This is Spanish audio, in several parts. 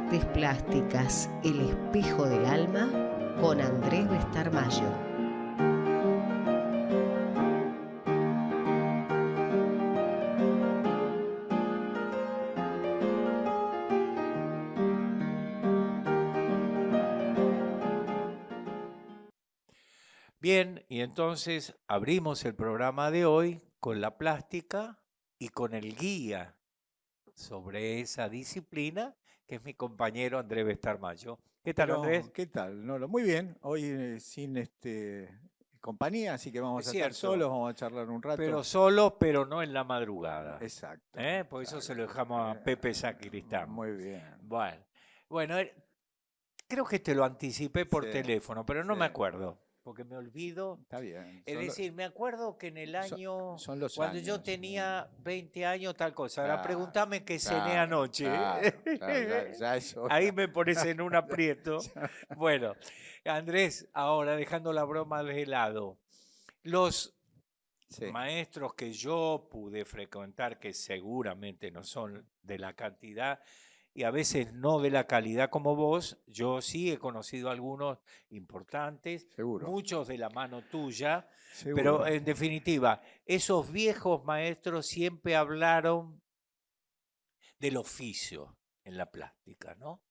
Artes Plásticas, El Espejo del Alma, con Andrés Bestarmayo. Bien, y entonces abrimos el programa de hoy con la plástica y con el guía sobre esa disciplina, que es mi compañero Andrés Bestarmayo. ¿Qué tal, Andrés? Pero, ¿qué tal, Nolo? Muy bien, hoy sin compañía, así que Es vamos a estar cierto, solos, vamos a charlar un pero rato. solo, pero no en la madrugada. Exacto, Por eso se lo exacto. dejamos a Pepe Sacristán. Muy bien. Bueno, bueno, creo que te lo anticipé por Sí, teléfono, pero no sí, me acuerdo, porque me olvido. está bien. Es decir, me acuerdo que en el Son, año, son los cuando yo años. tenía 20 años, tal cosa. Ahora Claro, pregúntame qué cené claro, anoche. claro, ya es Ahí hora. me pones en un aprieto. Ya- Bueno, Andrés, ahora dejando la broma de lado, los Sí, maestros que yo pude frecuentar, que seguramente no son de la cantidad y a veces no de la calidad como vos, yo sí he conocido algunos importantes, seguro, muchos de la mano tuya, pero seguro. en definitiva, esos viejos maestros siempre hablaron del oficio en la plástica, ¿no?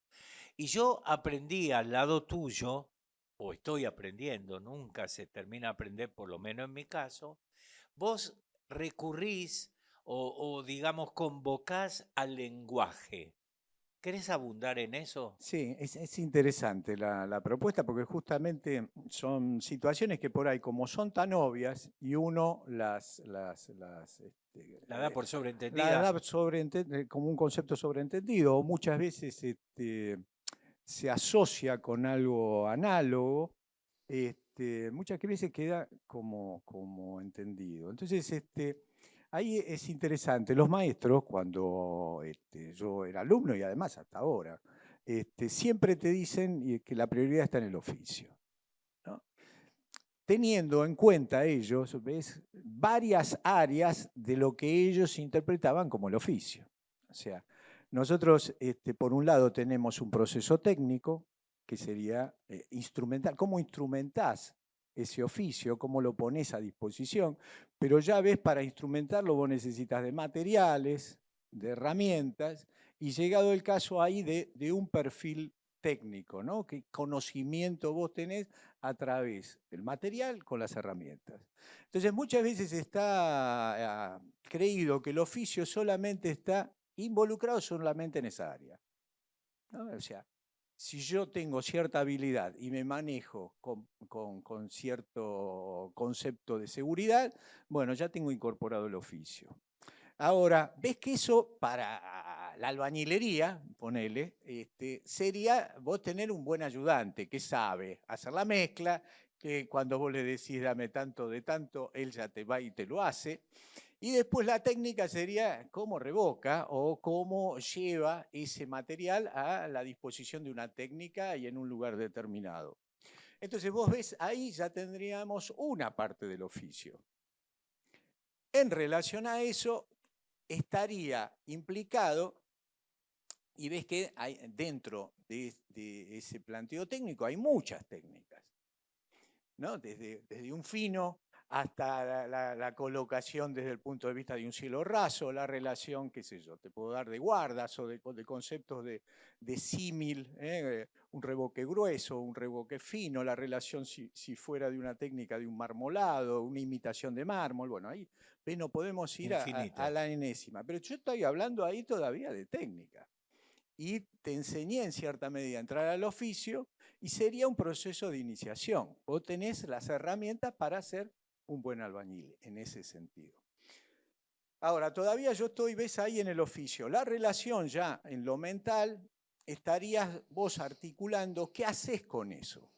Y yo aprendí al lado tuyo, o estoy aprendiendo, nunca se termina de aprender, por lo menos en mi caso, vos recurrís o digamos convocás al lenguaje. ¿Querés abundar en eso? Sí, es interesante la propuesta porque justamente son situaciones que por ahí, como son tan obvias, y uno La da por la sobreentendida. da como un concepto sobreentendido, o muchas veces se asocia con algo análogo, muchas veces queda como entendido. Entonces, ahí es interesante. Los maestros, cuando yo era alumno y además hasta ahora, siempre te dicen que la prioridad está en el oficio, ¿no? Teniendo en cuenta ellos, ¿ves? Varias áreas de lo que ellos interpretaban como el oficio. O sea, nosotros, por un lado, tenemos un proceso técnico, que sería instrumental. ¿Cómo instrumentás ese oficio? ¿Cómo lo pones a disposición? Pero ya ves, para instrumentarlo vos necesitas de materiales, de herramientas, y llegado el caso ahí de un perfil técnico, ¿no? ¿Qué conocimiento vos tenés a través del material con las herramientas? Entonces, muchas veces está creído que el oficio solamente está involucrado solamente en esa área, ¿no? O sea, si yo tengo cierta habilidad y me manejo con cierto concepto de seguridad, bueno, ya tengo incorporado el oficio. Ahora, ves que eso para la albañilería, ponele, sería vos tener un buen ayudante que sabe hacer la mezcla, que cuando vos le decís dame tanto de tanto, él ya te va y te lo hace. Y después la técnica sería cómo revoca o cómo lleva ese material a la disposición de una técnica y en un lugar determinado. Entonces vos ves, ahí ya tendríamos una parte del oficio. En relación a eso, estaría implicado, y ves que hay, dentro de ese planteo técnico hay muchas técnicas, ¿no? Desde un fino hasta la colocación desde el punto de vista de un cielo raso, la relación, qué sé yo, te puedo dar de guardas o de conceptos de símil, un revoque grueso, un revoque fino, la relación si fuera de una técnica de un marmolado, una imitación de mármol, bueno, ahí no podemos ir a Infinita. la enésima, pero yo estoy hablando ahí todavía de técnica. Y te enseñé en cierta medida a entrar al oficio y sería un proceso de iniciación. Vos tenés las herramientas para ser un buen albañil en ese sentido. Ahora, todavía yo estoy, ves ahí en el oficio. La relación ya en lo mental, estarías vos articulando qué haces con eso,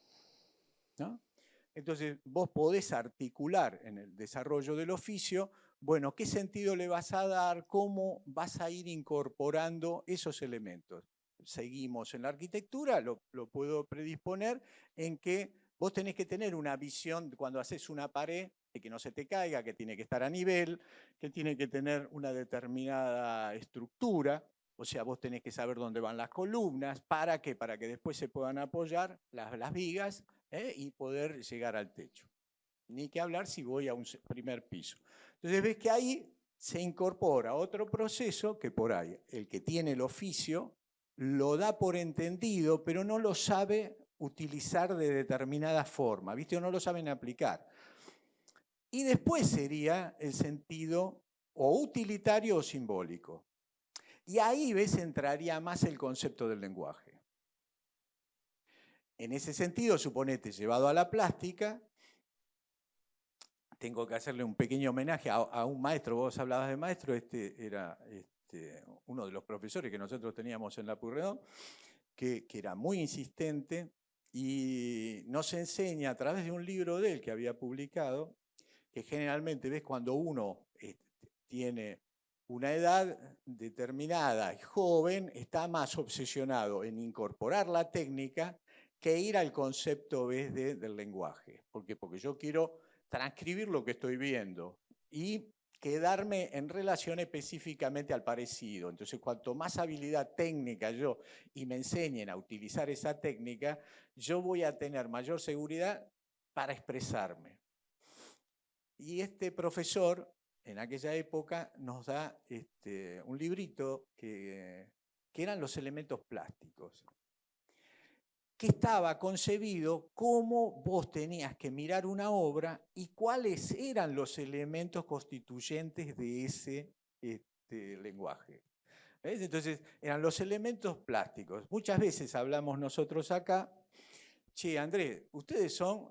¿no? Entonces, vos podés articular en el desarrollo del oficio, bueno, qué sentido le vas a dar, cómo vas a ir incorporando esos elementos. Seguimos en la arquitectura, lo puedo predisponer en que vos tenés que tener una visión cuando haces una pared, de que no se te caiga, que tiene que estar a nivel, que tiene que tener una determinada estructura. O sea, vos tenés que saber dónde van las columnas. ¿Para qué? Para que después se puedan apoyar las vigas y poder llegar al techo. Ni que hablar si voy a un primer piso. Entonces ves que ahí se incorpora otro proceso que por ahí el que tiene el oficio lo da por entendido, pero no lo sabe utilizar de determinada forma, ¿viste? O no lo saben aplicar. Y después sería el sentido o utilitario o simbólico. Y ahí, ves, entraría más el concepto del lenguaje. En ese sentido, suponete, llevado a la plástica, tengo que hacerle un pequeño homenaje a un maestro. Vos hablabas de maestro, era uno de los profesores que nosotros teníamos en la Pueyrredón, que era muy insistente y nos enseña a través de un libro de él que había publicado, que generalmente, ves, cuando uno tiene una edad determinada y joven, está más obsesionado en incorporar la técnica que ir al concepto, ves, del lenguaje. ¿Por qué? Porque yo quiero transcribir lo que estoy viendo y quedarme en relación específicamente al parecido. Entonces, cuanto más habilidad técnica yo y me enseñen a utilizar esa técnica, yo voy a tener mayor seguridad para expresarme. Y este profesor, en aquella época, nos da un librito que eran los elementos plásticos, que estaba concebido cómo vos tenías que mirar una obra y cuáles eran los elementos constituyentes de ese lenguaje. ¿Ves? Entonces, eran los elementos plásticos. Muchas veces hablamos nosotros acá, che, Andrés, ustedes son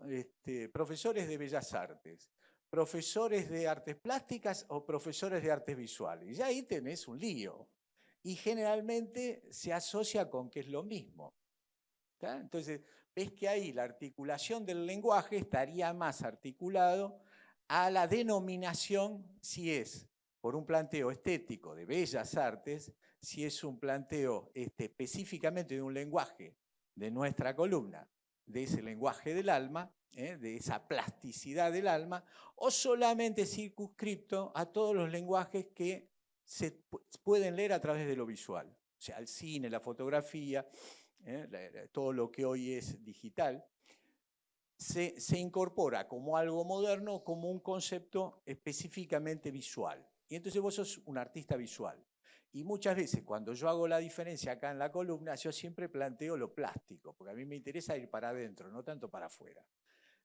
profesores de Bellas Artes, profesores de artes plásticas o profesores de artes visuales. Y ahí tenés un lío. Y generalmente se asocia con que es lo mismo. ¿Tá? Entonces, ves que ahí la articulación del lenguaje estaría más articulado a la denominación, si es por un planteo estético de bellas artes, si es un planteo específicamente de un lenguaje de nuestra columna, de ese lenguaje del alma, de esa plasticidad del alma, o solamente circunscripto a todos los lenguajes que se pueden leer a través de lo visual, o sea, el cine, la fotografía, todo lo que hoy es digital, se incorpora como algo moderno, como un concepto específicamente visual. Y entonces vos sos un artista visual. Y muchas veces cuando yo hago la diferencia acá en la columna, yo siempre planteo lo plástico, porque a mí me interesa ir para adentro, no tanto para afuera.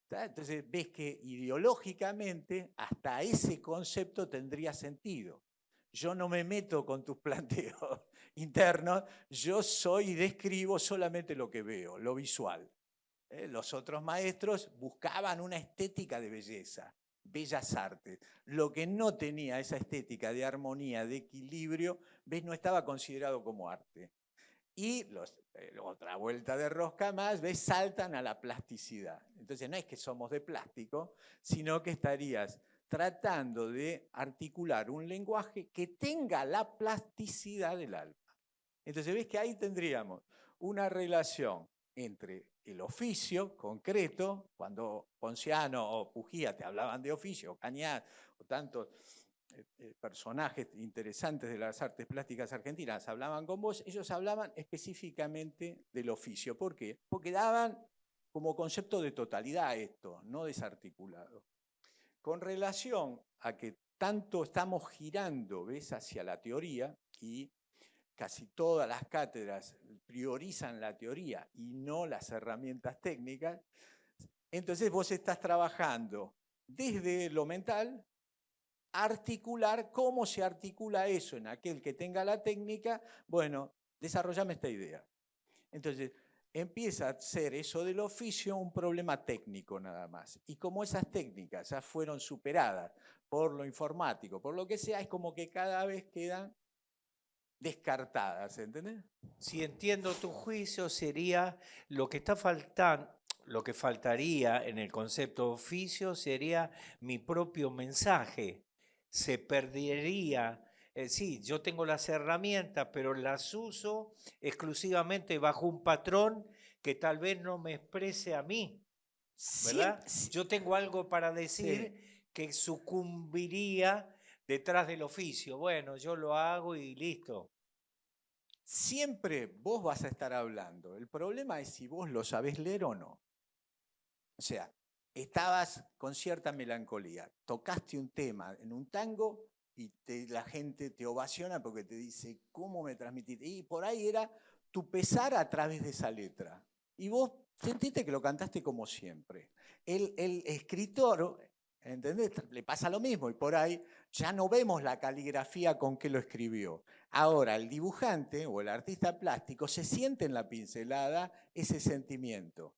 ¿Tá? Entonces ves que ideológicamente hasta ese concepto tendría sentido. Yo no me meto con tus planteos internos, yo soy y describo solamente lo que veo, lo visual. Los otros maestros buscaban una estética de belleza, bellas artes. Lo que no tenía esa estética de armonía, de equilibrio, ¿ves? No estaba considerado como arte. Y otra vuelta de rosca más, ¿ves? Saltan a la plasticidad. Entonces no es que somos de plástico, sino que estarías tratando de articular un lenguaje que tenga la plasticidad del alma. Entonces ves que ahí tendríamos una relación entre el oficio concreto, cuando Ponciano o Pujía te hablaban de oficio, o Cañas, o tantos personajes interesantes de las artes plásticas argentinas hablaban con vos, ellos hablaban específicamente del oficio. ¿Por qué? Porque daban como concepto de totalidad esto, no desarticulado. Con relación a que tanto estamos girando, ¿ves?, hacia la teoría, y casi todas las cátedras priorizan la teoría y no las herramientas técnicas, entonces vos estás trabajando desde lo mental, articular cómo se articula eso en aquel que tenga la técnica. Bueno, desarrollame esta idea. Entonces, empieza a ser eso del oficio un problema técnico nada más. Y como esas técnicas ya fueron superadas por lo informático, por lo que sea, es como que cada vez quedan descartadas, ¿entendés? Si entiendo tu juicio, sería lo que está faltando, lo que faltaría en el concepto de oficio sería mi propio mensaje. Se perdería. Sí, yo tengo las herramientas, pero las uso exclusivamente bajo un patrón que tal vez no me exprese a mí, ¿verdad? Yo tengo algo para decir que sucumbiría detrás del oficio. Bueno, yo lo hago y listo. siempre vos vas a estar hablando. El problema es si vos lo sabés leer o no. O sea, estabas con cierta melancolía, tocaste un tema en un tango y la gente te ovaciona porque te dice, ¿cómo me transmitiste? Y por ahí era tu pesar a través de esa letra. Y vos sentiste que lo cantaste como siempre. El escritor, ¿entendés? Le pasa lo mismo y por ahí ya no vemos la caligrafía con que lo escribió. Ahora, el dibujante o el artista plástico se siente en la pincelada ese sentimiento.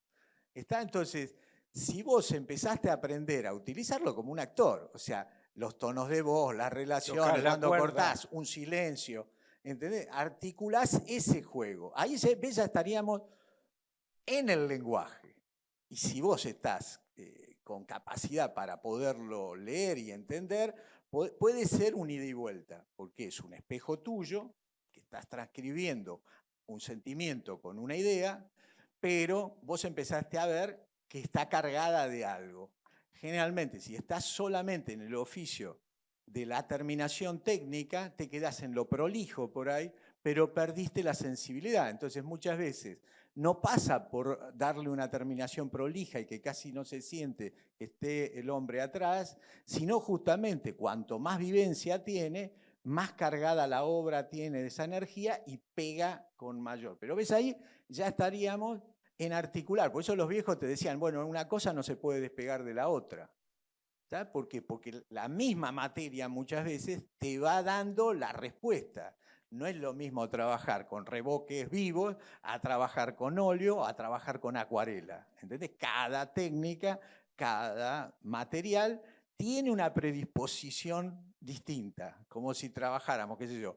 ¿Está? Entonces, si vos empezaste a aprender a utilizarlo como un actor, o sea, los tonos de voz, las relaciones, cuando cortás, un silencio, ¿entendés? Articulás ese juego. Ahí ya estaríamos en el lenguaje. Y si vos estás con capacidad para poderlo leer y entender, puede ser un ida y vuelta, porque es un espejo tuyo, que estás transcribiendo un sentimiento con una idea, pero vos empezaste a ver que está cargada de algo. Generalmente, si estás solamente en el oficio de la terminación técnica, te quedás en lo prolijo por ahí, pero perdiste la sensibilidad. Entonces, muchas veces no pasa por darle una terminación prolija y que casi no se siente que esté el hombre atrás, sino justamente cuanto más vivencia tiene, más cargada la obra tiene de esa energía y pega con mayor. Pero ves ahí, ya estaríamos en articular. Por eso los viejos te decían, bueno, una cosa no se puede despegar de la otra. ¿Sabes por qué? Porque la misma materia muchas veces te va dando la respuesta. No es lo mismo trabajar con reboques vivos a trabajar con óleo, a trabajar con acuarela. ¿Entendés? Cada técnica, cada material tiene una predisposición distinta, como si trabajáramos, qué sé yo,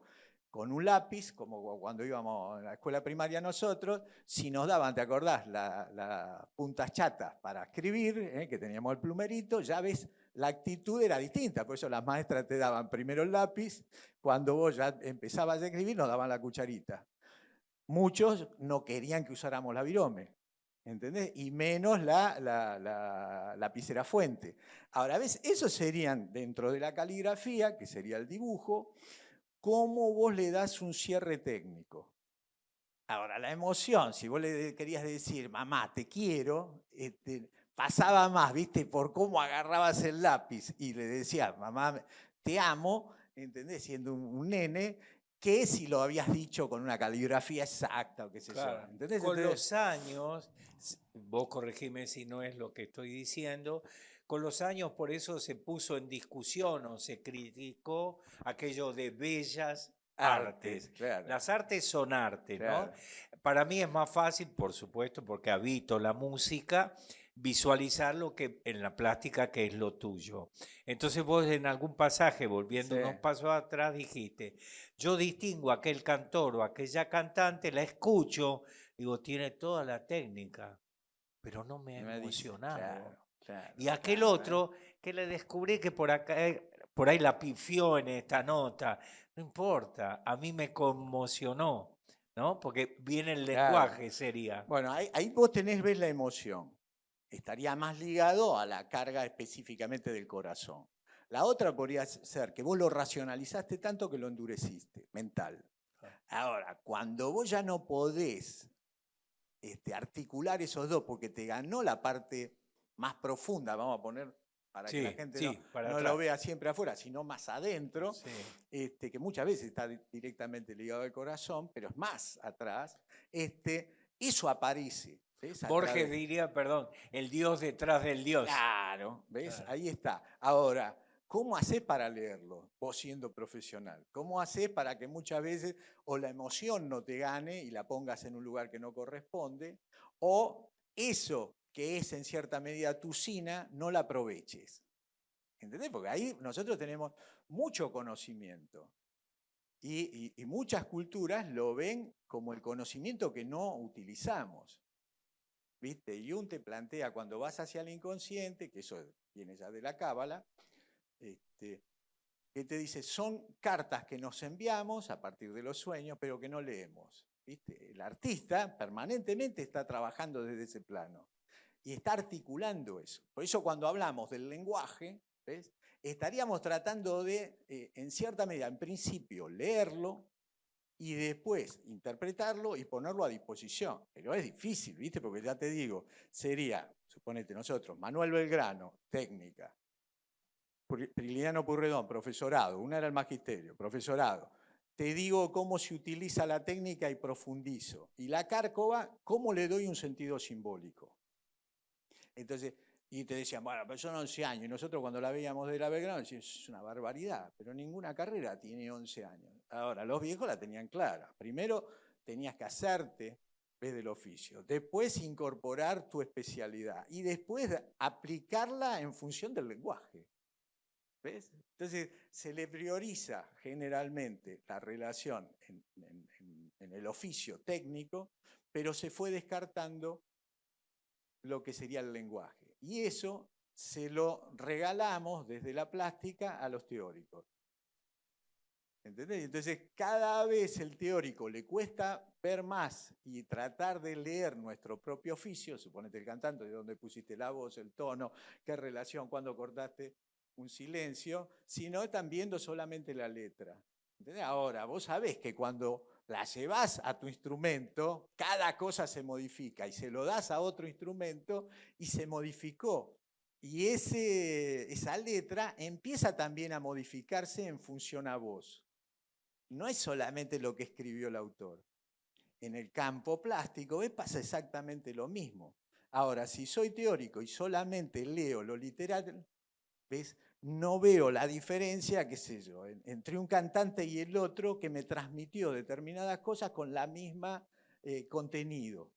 con un lápiz, como cuando íbamos a la escuela primaria nosotros, si nos daban, ¿te acordás? Las puntas chatas para escribir, que teníamos el plumerito, ya ves, la actitud era distinta, por eso las maestras te daban primero el lápiz, cuando vos ya empezabas a escribir nos daban la cucharita. Muchos no querían que usáramos la virome, ¿entendés? Y menos la lapicera fuente. Ahora, ¿ves? Esos serían dentro de la caligrafía, que sería el dibujo, cómo vos le das un cierre técnico. Ahora, la emoción, si vos le querías decir, mamá, te quiero, pasaba más, ¿viste? Por cómo agarrabas el lápiz y le decías, mamá, te amo, ¿entendés? Siendo un nene, que si lo habías dicho con una caligrafía exacta o qué sé yo. ¿Entendés? Con los años, vos corregime si no es lo que estoy diciendo, con los años por eso se puso en discusión o se criticó aquello de bellas artes. Claro. Las artes son arte, Claro. ¿no? Para mí es más fácil, por supuesto, porque habito la música, visualizar lo que en la plástica que es lo tuyo. Entonces vos en algún pasaje, volviendo unos pasos atrás, dijiste, yo distingo a aquel cantor o aquella cantante, la escucho, digo, tiene toda la técnica, pero no me ha emocionado. Y aquel otro que le descubrí que por acá, por ahí la pifió en esta nota, no importa, a mí me conmocionó, ¿no? Porque viene el lenguaje, sería. Bueno, ahí vos ves la emoción. Estaría más ligado a la carga específicamente del corazón. La otra podría ser que vos lo racionalizaste tanto que lo endureciste, mental. Ahora, cuando vos ya no podés articular esos dos porque te ganó la parte más profunda, vamos a poner para que la gente no lo vea siempre afuera, sino más adentro, que muchas veces está directamente ligado al corazón, pero es más atrás, eso aparece. ¿Ves? Borges diría, perdón, el Dios detrás del Dios. Claro, ¿ves? Claro. Ahí está. Ahora, ¿cómo hacés para leerlo, vos siendo profesional? ¿Cómo hacés para que muchas veces o la emoción no te gane y la pongas en un lugar que no corresponde, o eso que es en cierta medida tu sina, no la aproveches? ¿Entendés? Porque ahí nosotros tenemos mucho conocimiento y muchas culturas lo ven como el conocimiento que no utilizamos. ¿Viste? Jung te plantea cuando vas hacia el inconsciente, que eso viene ya de la cábala, que te dice, son cartas que nos enviamos a partir de los sueños, pero que no leemos. ¿Viste? El artista permanentemente está trabajando desde ese plano y está articulando eso. Por eso cuando hablamos del lenguaje, ¿ves? Estaríamos tratando de, en cierta medida, en principio, leerlo, y después interpretarlo y ponerlo a disposición. Pero es difícil, ¿viste? Porque ya te digo, sería, suponete nosotros, Manuel Belgrano, técnica, Prilidiano Pueyrredón, profesorado, una era el magisterio, profesorado. Te digo cómo se utiliza la técnica y profundizo. Y la Cárcova, cómo le doy un sentido simbólico. Entonces, y te decían, bueno, pero son 11 años. Y nosotros cuando la veíamos de la Belgrano decíamos, es una barbaridad, pero ninguna carrera tiene 11 años. Ahora, los viejos la tenían clara. Primero tenías que hacerte desde el oficio, después incorporar tu especialidad y después aplicarla en función del lenguaje. ¿Ves? Entonces, se le prioriza generalmente la relación en el oficio técnico, pero se fue descartando lo que sería el lenguaje. Y eso se lo regalamos desde la plástica a los teóricos. ¿Entendés? Entonces, cada vez el teórico le cuesta ver más y tratar de leer nuestro propio oficio, suponete el cantante, de dónde pusiste la voz, el tono, qué relación, cuándo cortaste un silencio, sino están viendo solamente la letra. ¿Entendés? Ahora, vos sabés que cuando la llevas a tu instrumento, cada cosa se modifica y se lo das a otro instrumento y se modificó. Y esa letra empieza también a modificarse en función a vos. No es solamente lo que escribió el autor. En el campo plástico pasa exactamente lo mismo. Ahora, si soy teórico y solamente leo lo literal, ¿ves? No veo la diferencia, qué sé yo, entre un cantante y el otro que me transmitió determinadas cosas con la misma contenido.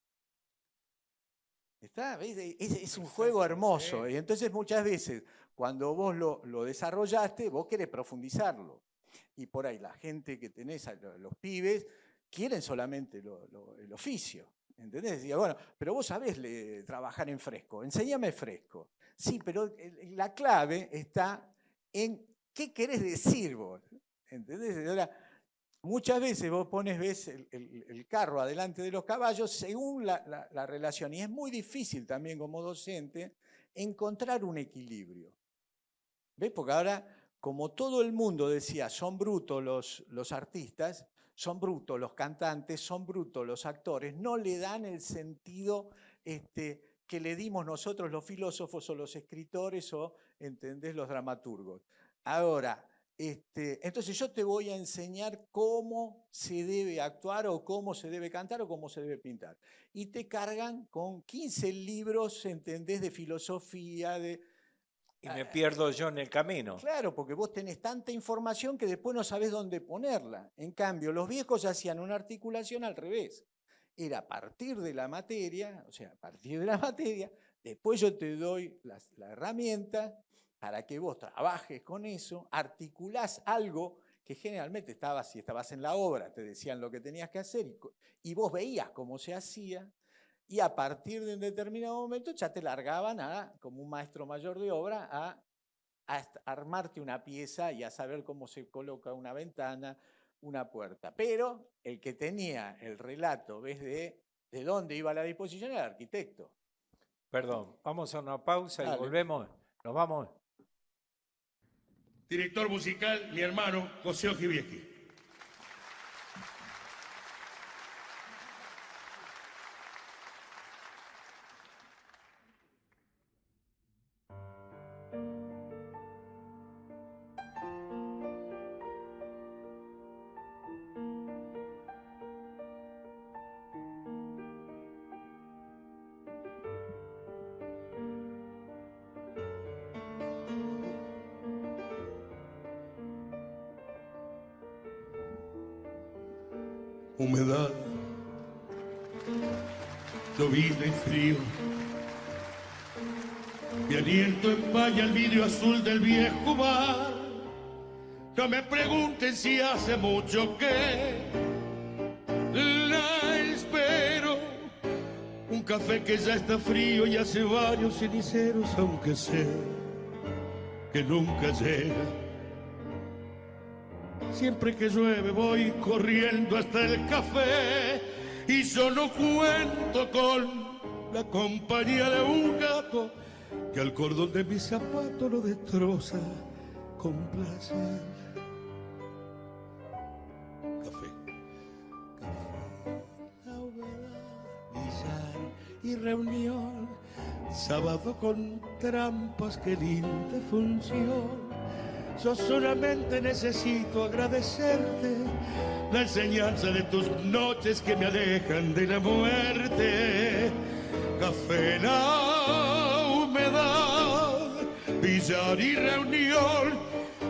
¿Está? ¿Ves? Es un juego hermoso. Sí. Y entonces muchas veces cuando vos lo desarrollaste, vos querés profundizarlo. Y por ahí la gente que tenés, los pibes, quieren solamente el oficio. ¿Entendés? Y bueno, pero vos sabés trabajar en fresco, enséñame fresco. Sí, pero la clave está en qué querés decir vos. ¿Entendés? Ahora, muchas veces vos ves el carro adelante de los caballos según la relación. Y es muy difícil también como docente encontrar un equilibrio. ¿Ves? Porque ahora, como todo el mundo decía, son brutos los artistas, son brutos los cantantes, son brutos los actores, no le dan el sentido que le dimos nosotros los filósofos o los escritores o, ¿entendés?, los dramaturgos. Ahora, entonces yo te voy a enseñar cómo se debe actuar o cómo se debe cantar o cómo se debe pintar. Y te cargan con 15 libros, ¿entendés?, de filosofía, y me pierdo yo en el camino. Claro, porque vos tenés tanta información que después no sabés dónde ponerla. En cambio, los viejos hacían una articulación al revés. Era a partir de la materia, o sea, a partir de la materia, después yo te doy la herramienta para que vos trabajes con eso, articulás algo que generalmente si estabas en la obra, te decían lo que tenías que hacer y vos veías cómo se hacía, y a partir de un determinado momento ya te largaban como un maestro mayor de obra a armarte una pieza y a saber cómo se coloca una ventana, una puerta. Pero el que tenía el relato, ¿ves?, de dónde iba la disposición, era el arquitecto. Perdón, vamos a una pausa. Dale. Y volvemos. Nos vamos. Director musical, mi hermano José Ojibieski. Humedad, llovizna y frío. Mi aliento empaña el vidrio azul del viejo bar. No me pregunten si hace mucho que la espero. Un café que ya está frío y hace varios ceniceros, aunque sé que nunca llega. Siempre que llueve voy corriendo hasta el café y solo cuento con la compañía de un gato que al cordón de mi zapato lo destroza con placer. Café. reunión, sábado con trampas, qué linda función. Yo solamente necesito agradecerte la enseñanza de tus noches que me alejan de la muerte. Café en la humedad, billar y reunión,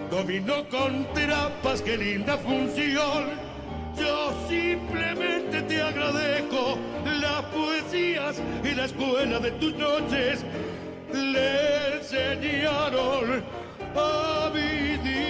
dominó con trampas, qué linda función. Yo simplemente te agradezco las poesías y la escuela de tus noches le enseñaron a mi día.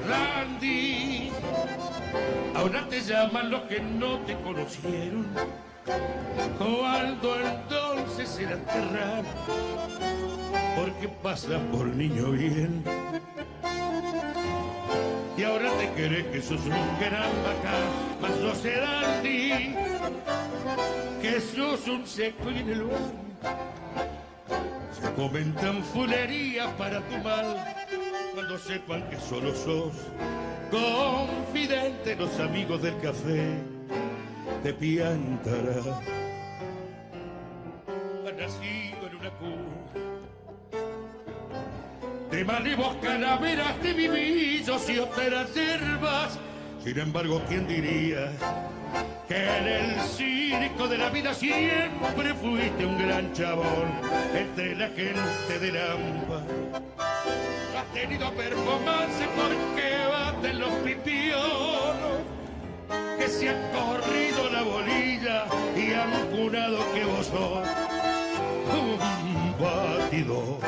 Randy, ahora te llaman los que no te conocieron. ¿Cuándo entonces será enterrar? Porque pasas por niño bien. Y ahora te crees que sos un gran bacán, mas no será Randy, que sos un seco y en el bar se comentan fulería para tu mal. Cuando sepan que solo sos confidente, los amigos del café te piantarán. Has nacido en una cuna de malevos calaveras, de vivillos y otras hierbas. Sin embargo, ¿quién diría que en el circo de la vida siempre fuiste un gran chabón entre la gente de Lampa? Has tenido performance porque baten los pipiolos que se han corrido la bolilla y han jurado que vos sos un batidor.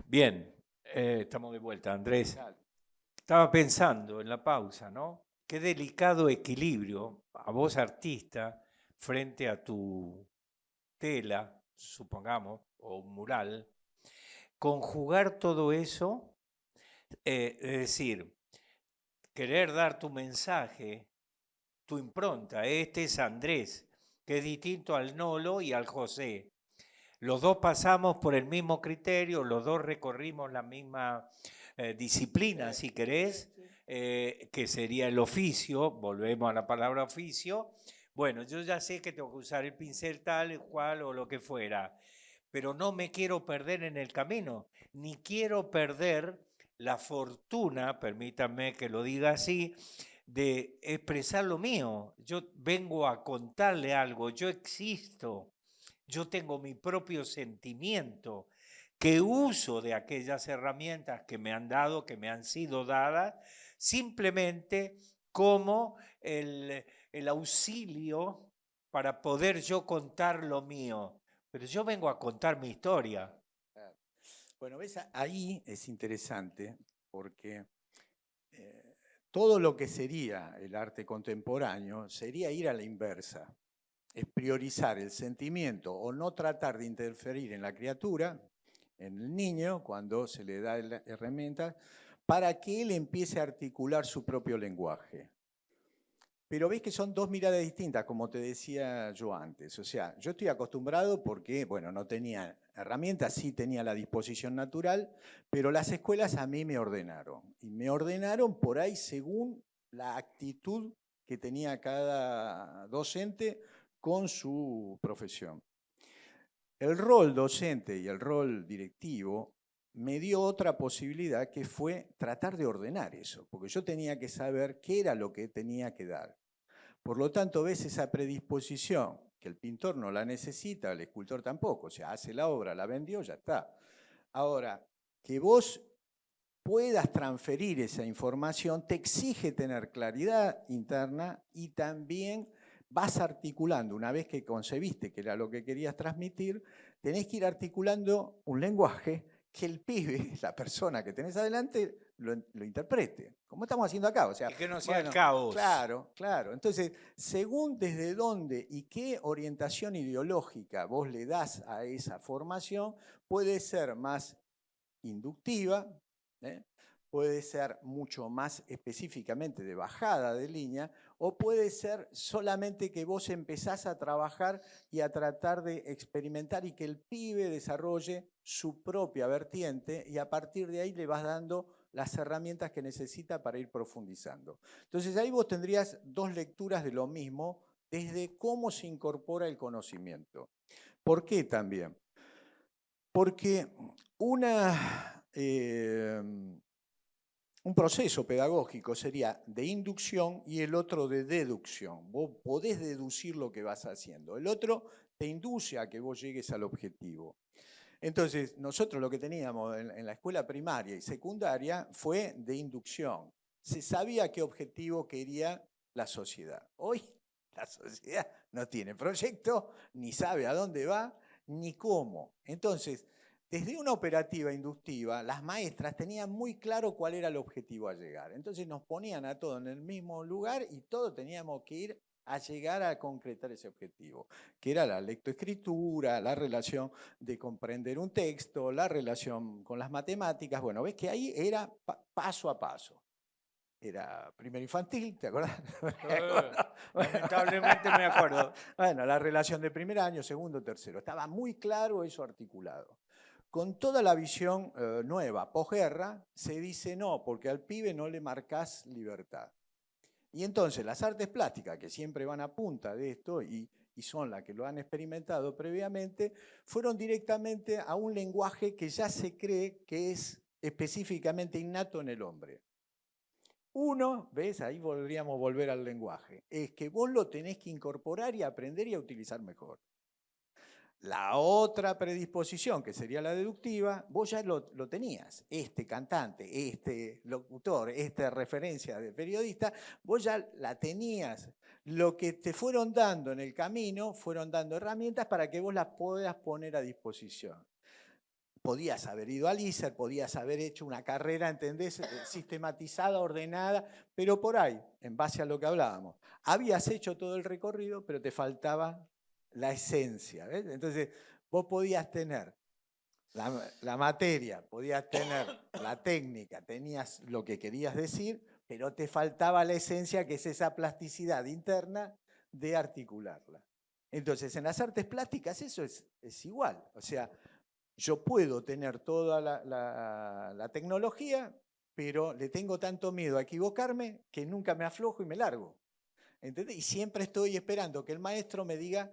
Bien, estamos de vuelta, Andrés. Estaba pensando en la pausa, ¿no? Qué delicado equilibrio a vos, artista, frente a tu tela, supongamos, o un mural, conjugar todo eso, es decir, querer dar tu mensaje, tu impronta. Este es Andrés, que es distinto al Nolo y al José. Los dos pasamos por el mismo criterio, los dos recorrimos la misma disciplina, si querés, que sería el oficio. Volvemos a la palabra oficio. Bueno, yo ya sé que tengo que usar el pincel tal, cual o lo que fuera, pero no me quiero perder en el camino, ni quiero perder la fortuna, permítanme que lo diga así, de expresar lo mío. Yo vengo a contarle algo, yo existo. Yo tengo mi propio sentimiento, que uso de aquellas herramientas que me han dado, que me han sido dadas, simplemente como el auxilio para poder yo contar lo mío. Pero yo vengo a contar mi historia. Bueno, ves, ahí es interesante porque todo lo que sería el arte contemporáneo sería ir a la inversa. Es priorizar el sentimiento o no tratar de interferir en la criatura, en el niño, cuando se le da la herramienta, para que él empiece a articular su propio lenguaje. Pero ves que son dos miradas distintas, como te decía yo antes. O sea, yo estoy acostumbrado porque, bueno, no tenía herramientas, sí tenía la disposición natural, pero las escuelas a mí me ordenaron. Y me ordenaron por ahí según la actitud que tenía cada docente con su profesión. El rol docente y el rol directivo me dio otra posibilidad, que fue tratar de ordenar eso, porque yo tenía que saber qué era lo que tenía que dar. Por lo tanto, ves esa predisposición, que el pintor no la necesita, el escultor tampoco, o sea, hace la obra, la vendió, ya está. Ahora, que vos puedas transferir esa información te exige tener claridad interna y también vas articulando, una vez que concebiste que era lo que querías transmitir, tenés que ir articulando un lenguaje que el pibe, la persona que tenés adelante, lo interprete, como estamos haciendo acá. O sea, Y que no sea bueno, el caos. Claro, claro. Entonces, según desde dónde y qué orientación ideológica vos le das a esa formación, puede ser más inductiva, ¿eh? Puede ser mucho más específicamente de bajada de línea, o puede ser solamente que vos empezás a trabajar y a tratar de experimentar y que el pibe desarrolle su propia vertiente y a partir de ahí le vas dando las herramientas que necesita para ir profundizando. Entonces ahí vos tendrías dos lecturas de lo mismo desde cómo se incorpora el conocimiento. ¿Por qué también? Porque un proceso pedagógico sería de inducción y el otro de deducción. Vos podés deducir lo que vas haciendo. El otro te induce a que vos llegues al objetivo. Entonces, nosotros lo que teníamos en la escuela primaria y secundaria fue de inducción. Se sabía qué objetivo quería la sociedad. Hoy la sociedad no tiene proyecto, ni sabe a dónde va, ni cómo. Entonces, desde una operativa inductiva, las maestras tenían muy claro cuál era el objetivo a llegar. Entonces nos ponían a todos en el mismo lugar y todos teníamos que ir a llegar a concretar ese objetivo, que era la lectoescritura, la relación de comprender un texto, la relación con las matemáticas. Bueno, ves que ahí era paso a paso. Era primero infantil, ¿te acuerdas? Lamentablemente me acuerdo. Bueno, la relación de primer año, segundo, tercero. Estaba muy claro eso articulado. Con toda la visión nueva, posguerra, se dice no, porque al pibe no le marcás libertad. Y entonces las artes plásticas, que siempre van a punta de esto y son las que lo han experimentado previamente, fueron directamente a un lenguaje que ya se cree que es específicamente innato en el hombre. Uno, ¿ves? Ahí podríamos volver al lenguaje. Es que vos lo tenés que incorporar y aprender y a utilizar mejor. La otra predisposición, que sería la deductiva, vos ya lo tenías. Este cantante, este locutor, esta referencia de periodista, vos ya la tenías. Lo que te fueron dando en el camino, fueron dando herramientas para que vos las puedas poner a disposición. Podías haber ido al ISER, podías haber hecho una carrera, ¿entendés? Sistematizada, ordenada, pero por ahí, en base a lo que hablábamos, habías hecho todo el recorrido, pero te faltaba la esencia, ¿ves? Entonces, vos podías tener la materia, podías tener la técnica, tenías lo que querías decir, pero te faltaba la esencia, que es esa plasticidad interna de articularla. Entonces, en las artes plásticas eso es igual. O sea, yo puedo tener toda la tecnología, pero le tengo tanto miedo a equivocarme que nunca me aflojo y me largo. ¿Entendés? Y siempre estoy esperando que el maestro me diga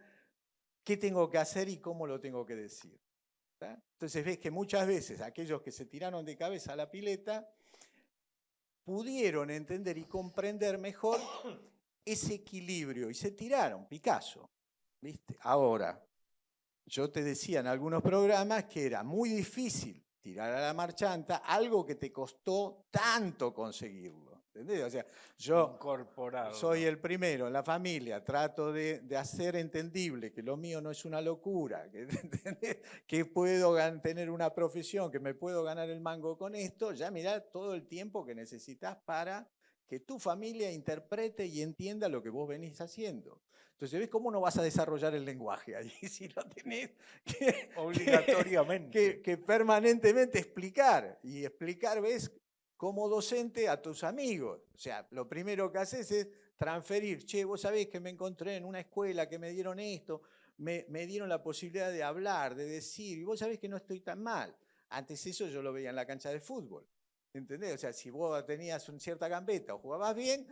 qué tengo que hacer y cómo lo tengo que decir. ¿Tá? Entonces ves que muchas veces aquellos que se tiraron de cabeza a la pileta pudieron entender y comprender mejor ese equilibrio y se tiraron, Picasso, ¿viste? Ahora, yo te decía en algunos programas que era muy difícil tirar a la marchanta algo que te costó tanto conseguirlo. ¿Entendés? O sea, yo soy el primero en la familia, trato de hacer entendible que lo mío no es una locura, que puedo tener una profesión, que me puedo ganar el mango con esto. Ya mirá todo el tiempo que necesitas para que tu familia interprete y entienda lo que vos venís haciendo. Entonces, ¿ves cómo no vas a desarrollar el lenguaje ahí si lo tenés obligatoriamente que permanentemente explicar? Y explicar, ¿ves? Como docente a tus amigos. O sea, lo primero que haces es transferir. Che, vos sabés que me encontré en una escuela que me dieron esto, me dieron la posibilidad de hablar, de decir, y vos sabés que no estoy tan mal. Antes eso yo lo veía en la cancha de fútbol. ¿Entendés? O sea, si vos tenías una cierta gambeta o jugabas bien,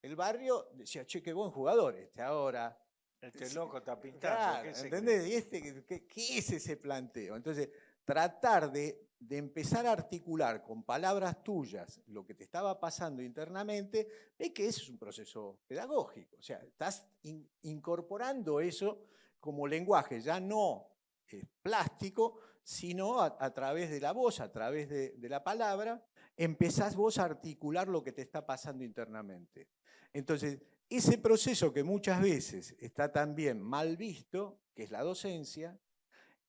el barrio decía, che, qué buen jugador este. Ahora, este loco está pintando. Claro, ¿entendés? ¿Y qué es ese planteo? Entonces, tratar de empezar a articular con palabras tuyas lo que te estaba pasando internamente, es que eso es un proceso pedagógico. O sea, estás incorporando eso como lenguaje, ya no plástico, sino a través de la voz, a través de la palabra, empezás vos a articular lo que te está pasando internamente. Entonces, ese proceso que muchas veces está también mal visto, que es la docencia,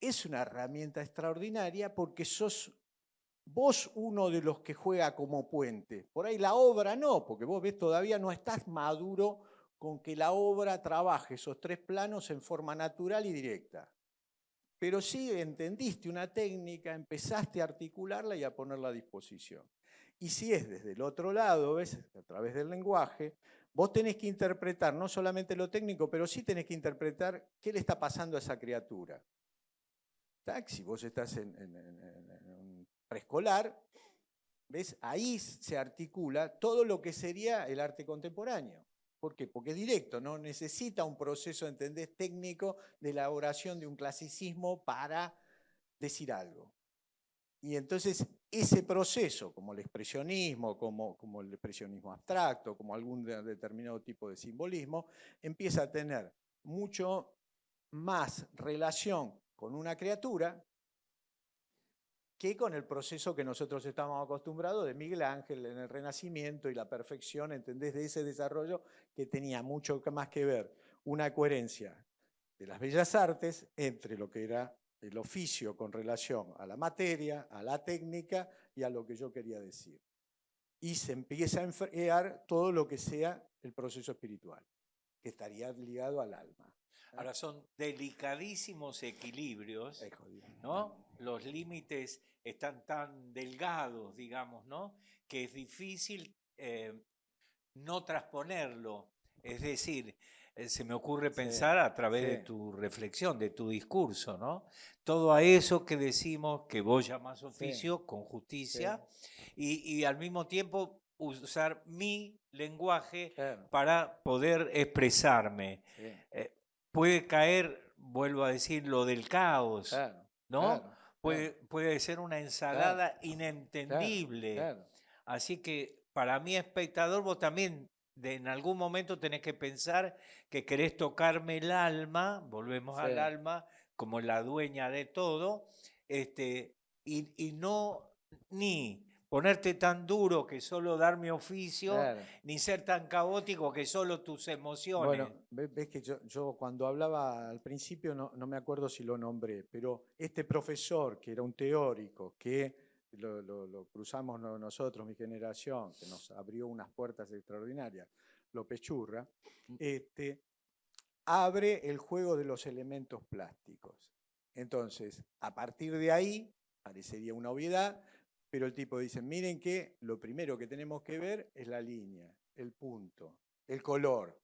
es una herramienta extraordinaria porque sos vos uno de los que juega como puente. Por ahí la obra no, porque vos ves todavía no estás maduro con que la obra trabaje esos 3 planos en forma natural y directa. Pero sí entendiste una técnica, empezaste a articularla y a ponerla a disposición. Y si es desde el otro lado, ¿ves? A través del lenguaje, vos tenés que interpretar no solamente lo técnico, pero sí tenés que interpretar qué le está pasando a esa criatura. Si vos estás en un preescolar, ¿ves? Ahí se articula todo lo que sería el arte contemporáneo. ¿Por qué? Porque es directo, no necesita un proceso, ¿entendés?, técnico de elaboración de un clasicismo para decir algo. Y entonces ese proceso, como el expresionismo, como el expresionismo abstracto, como algún determinado tipo de simbolismo, empieza a tener mucho más relación con una criatura que con el proceso que nosotros estamos acostumbrados de Miguel Ángel en el Renacimiento y la perfección, ¿entendés?, de ese desarrollo que tenía mucho más que ver una coherencia de las bellas artes entre lo que era el oficio con relación a la materia, a la técnica y a lo que yo quería decir. Y se empieza a enfriar todo lo que sea el proceso espiritual, que estaría ligado al alma. Ahora son delicadísimos equilibrios, ¿no? Los límites están tan delgados, digamos, ¿no? Que es difícil no transponerlo. Es decir, se me ocurre pensar a través de tu reflexión, de tu discurso, ¿no? Todo a eso que decimos que vos llamás oficio con justicia y al mismo tiempo usar mi lenguaje para poder expresarme. Puede caer, vuelvo a decir, lo del caos, ¿no? Puede ser una ensalada inentendible. Así que para mí, espectador, vos también en algún momento tenés que pensar que querés tocarme el alma, volvemos al alma, como la dueña de todo, y no ni ponerte tan duro que solo dar mi oficio, ni ser tan caótico que solo tus emociones. Bueno, ves que yo cuando hablaba al principio no me acuerdo si lo nombré, pero este profesor que era un teórico, que lo cruzamos nosotros, mi generación, que nos abrió unas puertas extraordinarias, López Churra, abre el juego de los elementos plásticos. Entonces, a partir de ahí, parecería una obviedad, pero el tipo dice, miren que lo primero que tenemos que ver es la línea, el punto, el color.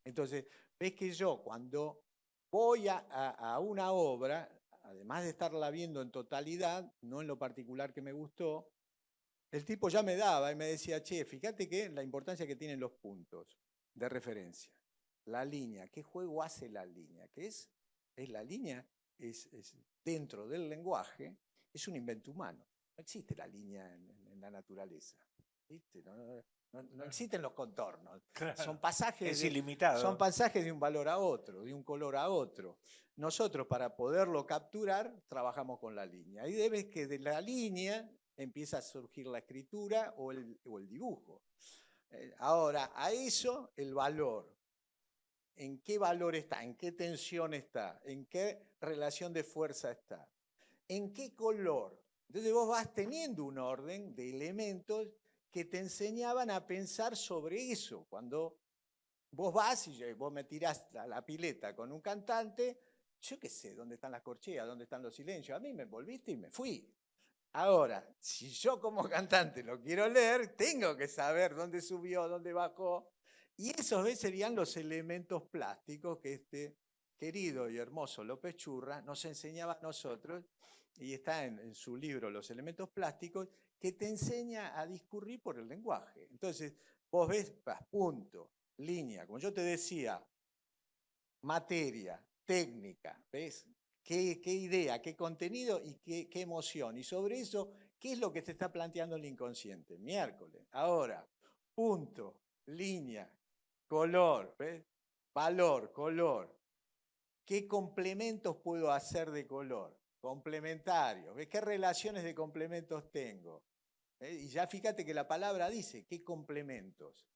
Entonces, ves que yo cuando voy a una obra, además de estarla viendo en totalidad, no en lo particular que me gustó, el tipo ya me daba y me decía, che, fíjate que la importancia que tienen los puntos de referencia. La línea, ¿qué juego hace la línea? ¿Qué es? La línea es dentro del lenguaje, es un invento humano. No existe la línea en la naturaleza. ¿Viste? No existen los contornos. Claro, son pasajes es ilimitado. Son pasajes de un valor a otro, de un color a otro. Nosotros, para poderlo capturar, trabajamos con la línea. Y ves que de la línea empieza a surgir la escritura o el dibujo. Ahora, a eso el valor. ¿En qué valor está? ¿En qué tensión está? ¿En qué relación de fuerza está? ¿En qué color? Entonces vos vas teniendo un orden de elementos que te enseñaban a pensar sobre eso. Cuando vos vas y vos me tirás a la pileta con un cantante, yo qué sé, ¿dónde están las corcheas? ¿Dónde están los silencios? A mí me envolviste y me fui. Ahora, si yo como cantante lo quiero leer, tengo que saber dónde subió, dónde bajó. Y esos serían los elementos plásticos que este querido y hermoso López Churra nos enseñaba a nosotros, y está en su libro Los elementos plásticos, que te enseña a discurrir por el lenguaje. Entonces, vos ves punto, línea, como yo te decía, materia, técnica, ¿ves? ¿Qué idea, qué contenido y qué emoción? Y sobre eso, ¿qué es lo que te está planteando el inconsciente? Miércoles. Ahora, punto, línea, color, ¿ves? Valor, color. ¿Qué complementos puedo hacer de color? Complementarios. ¿Ves? ¿Qué relaciones de complementos tengo? Y ya fíjate que la palabra dice, ¿qué complementos?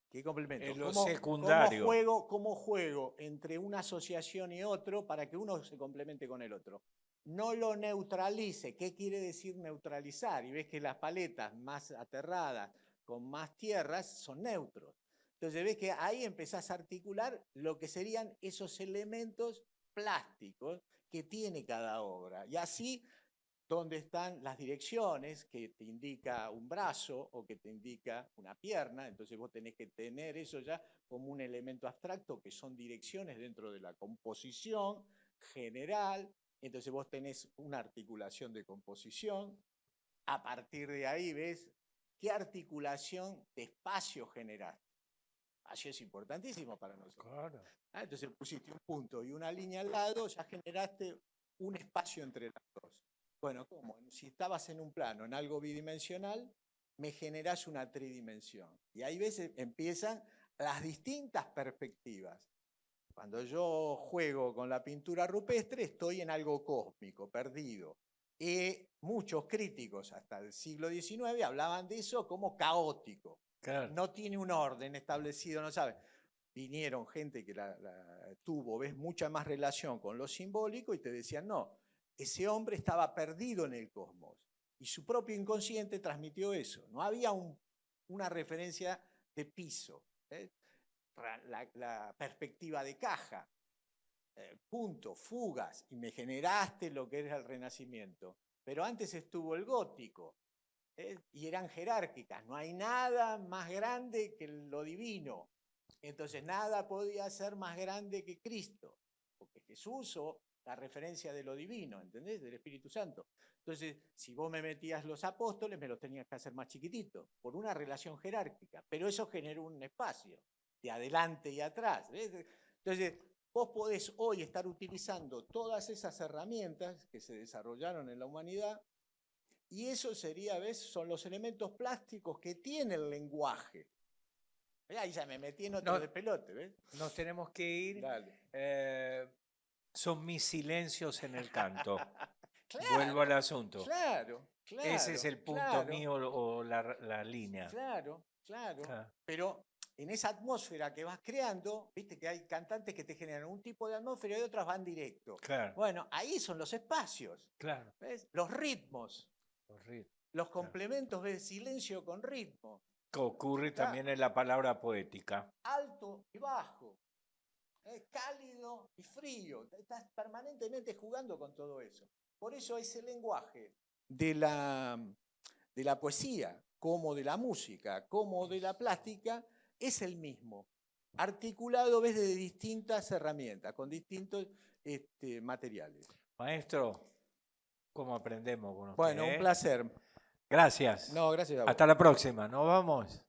¿Qué complementos? En lo secundario. ¿Cómo juego entre una asociación y otro para que uno se complemente con el otro? no lo neutralice. ¿Qué quiere decir neutralizar? Y ves que las paletas más aterradas, con más tierras, son neutros. Entonces ves que ahí empezás a articular lo que serían esos elementos plásticos que tiene cada obra. Y así, donde están las direcciones, que te indica un brazo o que te indica una pierna, entonces vos tenés que tener eso ya como un elemento abstracto, que son direcciones dentro de la composición general. Entonces vos tenés una articulación de composición. A partir de ahí ves qué articulación de espacio generaste. Espacio es importantísimo para nosotros. Claro. Entonces pusiste un punto y una línea al lado, ya generaste un espacio entre las dos. Bueno, ¿cómo? Si estabas en un plano, en algo bidimensional, me generás una tridimensión. Y ahí ves, empiezan las distintas perspectivas. Cuando yo juego con la pintura rupestre, estoy en algo cósmico, perdido. Y muchos críticos hasta el siglo XIX hablaban de eso como caótico. Claro. No tiene un orden establecido, no sabe. Vinieron gente que tuvo, ves, mucha más relación con lo simbólico y te decían, no, ese hombre estaba perdido en el cosmos. Y su propio inconsciente transmitió eso. No había una referencia de piso. La perspectiva de caja, punto, fugas, y me generaste lo que era el Renacimiento. Pero antes estuvo el gótico, y eran jerárquicas. No hay nada más grande que lo divino. Entonces nada podía ser más grande que Cristo, porque Jesús usó la referencia de lo divino, ¿entendés? Del Espíritu Santo. Entonces, si vos me metías los apóstoles, me los tenías que hacer más chiquititos, por una relación jerárquica. Pero eso generó un espacio de adelante y atrás, ¿ves? Entonces, vos podés hoy estar utilizando todas esas herramientas que se desarrollaron en la humanidad, y eso sería, ¿ves? Son los elementos plásticos que tiene el lenguaje. Ahí ya me metí en otro despelote, ¿ves? Nos tenemos que ir. Dale. Son mis silencios en el canto. Claro, Vuelvo al asunto. Claro. Ese es el punto mío o la línea. Claro. Pero en esa atmósfera que vas creando, viste que hay cantantes que te generan un tipo de atmósfera y otras van directo. Claro. Bueno, ahí son los espacios. Claro. ¿Ves? Los ritmos. Los complementos de silencio con ritmo. Que ocurre también en la palabra poética. Alto y bajo. Cálido y frío. Estás permanentemente jugando con todo eso. Por eso ese lenguaje de la poesía, como de la música, como de la plástica, es el mismo. Articulado desde distintas herramientas, con distintos materiales. Maestro, ¿cómo aprendemos con usted? Bueno, un placer. Gracias. No, gracias a vos. Hasta la próxima. Nos vamos.